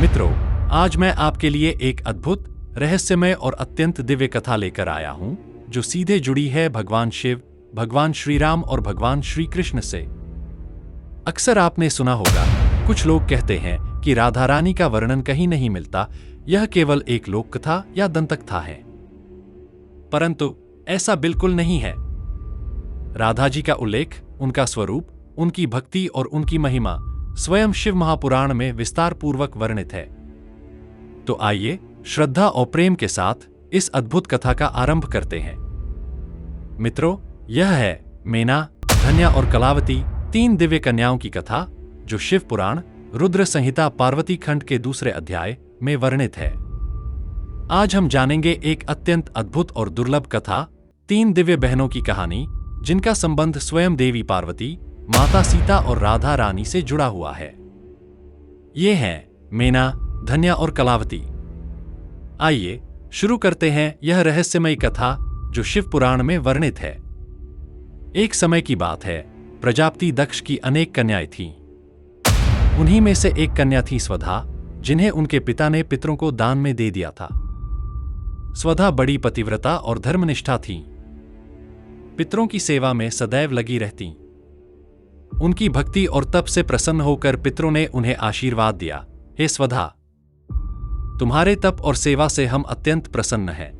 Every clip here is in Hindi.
मित्रों, आज मैं आपके लिए एक अद्भुत, रहस्यमय और अत्यंत दिव्य कथा लेकर आया हूं, जो सीधे जुड़ी है भगवान शिव, भगवान श्री राम और भगवान श्री कृष्ण से। अक्सर आपने सुना होगा, कुछ लोग कहते हैं कि राधा रानी का वर्णन कहीं नहीं मिलता, यह केवल एक लोक कथा या दंतकथा है। परंतु ऐसा बिल्कुल नहीं है। राधा जी का उल्लेख, उनका स्वरूप, उनकी भक्ति और उनकी महिमा स्वयं शिव महापुराण में विस्तार पूर्वक वर्णित है। तो आइए श्रद्धा और प्रेम के साथ इस अद्भुत कथा का आरंभ करते हैं। मित्रों, यह है मेना, धन्या और कलावती, तीन दिव्य कन्याओं की कथा, जो शिव पुराण रुद्र संहिता पार्वती खंड के दूसरे अध्याय में वर्णित है। आज हम जानेंगे एक अत्यंत अद्भुत और दुर्लभ कथा, तीन दिव्य बहनों की कहानी, जिनका संबंध स्वयं देवी पार्वती, माता सीता और राधा रानी से जुड़ा हुआ है। ये हैं मेना, धन्या और कलावती। आइए शुरू करते हैं यह रहस्यमयी कथा, जो शिव पुराण में वर्णित है। एक समय की बात है, प्रजापति दक्ष की अनेक कन्याएं थीं। उन्हीं में से एक कन्या थी स्वधा, जिन्हें उनके पिता ने पितरों को दान में दे दिया था। स्वधा बड़ी पतिव्रता और धर्मनिष्ठा थीं। पितरों की सेवा में सदैव लगी रहतीं। उनकी भक्ति और तप से प्रसन्न होकर पितरों ने उन्हें आशीर्वाद दिया, हे स्वधा, तुम्हारे तप और सेवा से हम अत्यंत प्रसन्न हैं।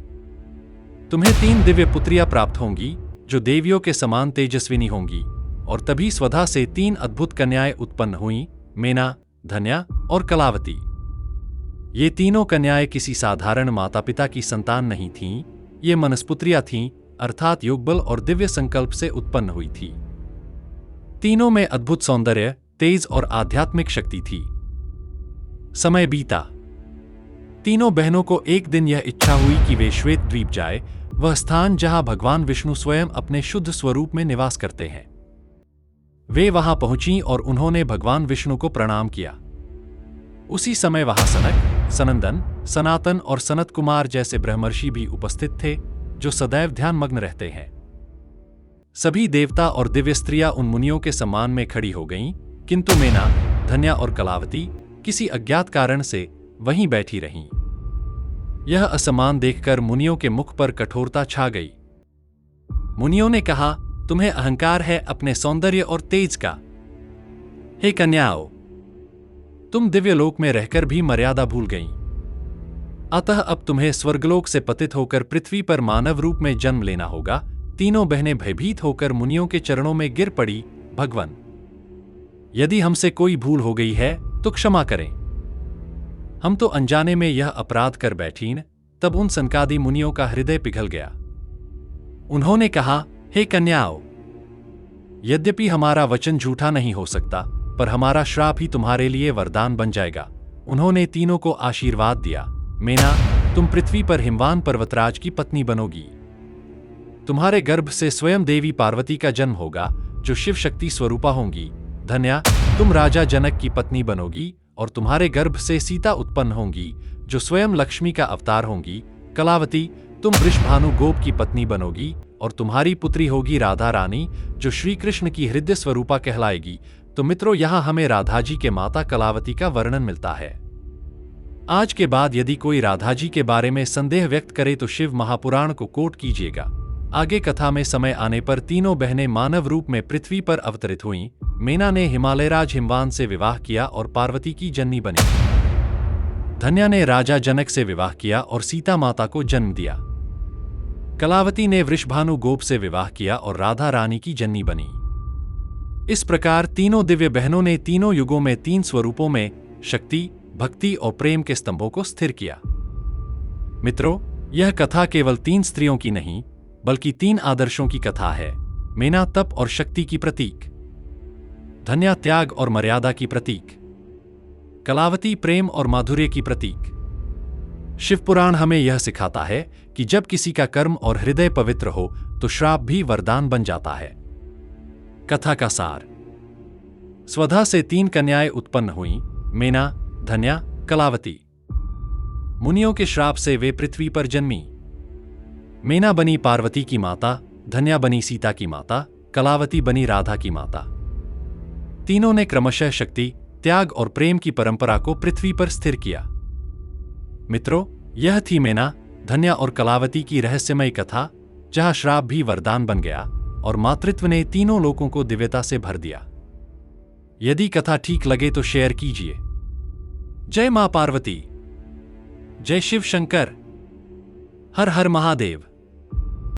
तुम्हें तीन दिव्य पुत्रियां प्राप्त होंगी, जो देवियों के समान तेजस्विनी होंगी। और तभी स्वधा से तीन अद्भुत कन्याएं उत्पन्न हुईं, मेना, धन्या और कलावती। ये तीनों कन्याएं किसी साधारण माता पिता की संतान नहीं थीं, ये मनस्पुत्रियां थीं, अर्थात योगबल और दिव्य संकल्प से उत्पन्न हुई थी। तीनों में अद्भुत सौंदर्य, तेज और आध्यात्मिक शक्ति थी। समय बीता। तीनों बहनों को एक दिन यह इच्छा हुई कि वे श्वेत द्वीप जाए, वह स्थान जहां भगवान विष्णु स्वयं अपने शुद्ध स्वरूप में निवास करते हैं। वे वहां पहुंचीं और उन्होंने भगवान विष्णु को प्रणाम किया। उसी समय वहां सनक, सनंदन, सनातन और सनत कुमार जैसे ब्रह्मर्षि भी उपस्थित थे, जो सदैव ध्यानमग्न रहते हैं। सभी देवता और दिव्य स्त्रियां उन मुनियों के सम्मान में खड़ी हो गईं, किंतु मेना, धन्या और कलावती किसी अज्ञात कारण से वहीं बैठी रहीं। यह असम्मान देखकर मुनियों के मुख पर कठोरता छा गई। मुनियों ने कहा, तुम्हें अहंकार है अपने सौंदर्य और तेज का। हे कन्याओं, तुम दिव्यलोक में रहकर भी मर्यादा भूल गईं। अतः अब तुम्हें स्वर्गलोक से पतित होकर पृथ्वी पर मानव रूप में जन्म लेना होगा। तीनों बहनें भयभीत होकर मुनियों के चरणों में गिर पड़ी, भगवन, यदि हमसे कोई भूल हो गई है तो क्षमा करें। हम तो अनजाने में यह अपराध कर बैठीं। तब उन सनकादि मुनियों का हृदय पिघल गया। उन्होंने कहा, हे कन्याओं, यद्यपि हमारा वचन झूठा नहीं हो सकता, पर हमारा श्राप ही तुम्हारे लिए वरदान बन जाएगा। उन्होंने तीनों को आशीर्वाद दिया, मेना, तुम पृथ्वी पर हिमवान पर्वतराज की पत्नी बनोगी। तुम्हारे गर्भ से स्वयं देवी पार्वती का जन्म होगा, जो शिव शक्ति स्वरूपा होंगी। धन्या, तुम राजा जनक की पत्नी बनोगी और तुम्हारे गर्भ से सीता उत्पन्न होंगी, जो स्वयं लक्ष्मी का अवतार होंगी। कलावती, तुम वृषभानु गोप की पत्नी बनोगी और तुम्हारी पुत्री होगी राधा रानी, जो श्री कृष्ण की हृदय स्वरूपा कहलाएगी। तो मित्रों, यहाँ हमें राधा जी के माता कलावती का वर्णन मिलता है। आज के बाद यदि कोई राधा जी के बारे में संदेह व्यक्त करे तो शिव महापुराण को कोट कीजिएगा। आगे कथा में समय आने पर तीनों बहनें मानव रूप में पृथ्वी पर अवतरित हुईं। मेना ने हिमालयराज हिमवान से विवाह किया और पार्वती की जननी बनी। धन्या ने राजा जनक से विवाह किया और सीता माता को जन्म दिया। कलावती ने वृषभानु गोप से विवाह किया और राधा रानी की जननी बनी। इस प्रकार तीनों दिव्य बहनों ने तीनों युगों में तीन स्वरूपों में शक्ति, भक्ति और प्रेम के स्तंभों को स्थिर किया। मित्रों, यह कथा केवल तीन स्त्रियों की नहीं, बल्कि तीन आदर्शों की कथा है। मेना तप और शक्ति की प्रतीक, धन्या त्याग और मर्यादा की प्रतीक, कलावती प्रेम और माधुर्य की प्रतीक। शिवपुराण हमें यह सिखाता है कि जब किसी का कर्म और हृदय पवित्र हो तो श्राप भी वरदान बन जाता है। कथा का सार, स्वधा से तीन कन्याएं उत्पन्न हुईं, मेना, धन्या, कलावती। मुनियों के श्राप से वे पृथ्वी पर जन्मी। मेना बनी पार्वती की माता, धन्या बनी सीता की माता, कलावती बनी राधा की माता। तीनों ने क्रमशः शक्ति, त्याग और प्रेम की परंपरा को पृथ्वी पर स्थिर किया। मित्रों, यह थी मेना, धन्या और कलावती की रहस्यमयी कथा, जहां श्राप भी वरदान बन गया और मातृत्व ने तीनों लोकों को दिव्यता से भर दिया। यदि कथा ठीक लगे तो शेयर कीजिए। जय मां पार्वती, जय शिव शंकर, हर हर महादेव।